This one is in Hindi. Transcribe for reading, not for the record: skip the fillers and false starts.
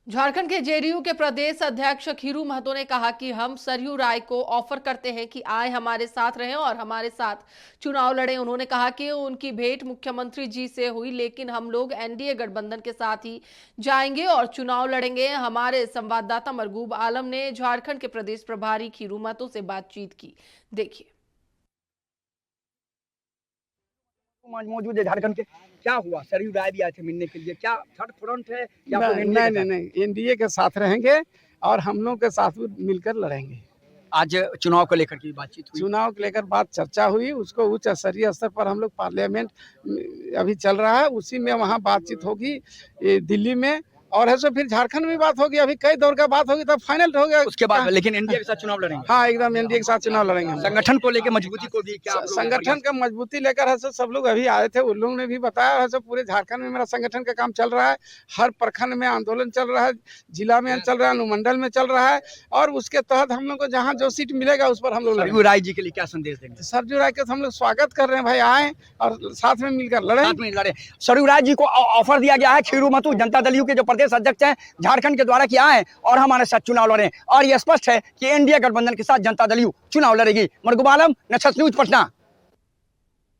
झारखंड के जेडीयू के प्रदेश अध्यक्ष खीरू महतो ने कहा कि हम सरयू राय को ऑफर करते हैं कि आए हमारे साथ रहें और हमारे साथ चुनाव लड़ें। उन्होंने कहा कि उनकी भेंट मुख्यमंत्री जी से हुई, लेकिन हम लोग एनडीए गठबंधन के साथ ही जाएंगे और चुनाव लड़ेंगे। हमारे संवाददाता मरगूब आलम ने झारखंड के प्रदेश प्रभारी खीरू महतो से बातचीत की, देखिए। मौजूद है झारखंड के, क्या हुआ? सरयू राय भी आए थे मिलने के लिए, क्या थर्ड फ्रंट है या नहीं, एनडीए के साथ रहेंगे और हम लोग के साथ मिलकर लड़ेंगे। आज चुनाव को लेकर की बातचीत हुई? चुनाव को लेकर बात चर्चा हुई, उसको उच्च स्तरीय स्तर पर हम लोग पार्लियामेंट अभी चल रहा है, उसी में वहाँ बातचीत होगी दिल्ली में, और है सो फिर झारखंड में बात होगी। अभी कई दौर का बात होगी तब फाइनल हो गया उसके बाद। लेकिन एनडीए के साथ चुनाव लड़ेंगे? हाँ, एकदम एनडीए के साथ चुनाव लड़ेंगे। संगठन को लेकर मजबूती को भी क्या? संगठन का मजबूती लेकर है सो सब लोग अभी आए थे, उन लोगों ने भी बताया है सो पूरे झारखंड में मेरा संगठन का काम चल रहा है। हर प्रखंड में आंदोलन चल रहा है, जिला में चल रहा है, अनुमंडल में चल रहा है, और उसके तहत हम लोग को जहाँ जो सीट मिलेगा उस पर हम लोग सरयू राय जी के लिए क्या संदेश देंगे? सरयू राय के हम लोग स्वागत कर रहे हैं, भाई आए और साथ में मिलकर लड़े। सरयू राय जी को ऑफर दिया गया है, खीरू महतो जनता दल यू के जो प्रदेश अध्यक्ष हैं झारखंड के द्वारा, कि आए और हमारे साथ चुनाव लड़ें, और यह स्पष्ट है कि एनडीए गठबंधन के साथ जनता दल यू चुनाव लड़ेगी। मरगूब आलम, नक्षत्र न्यूज, पटना।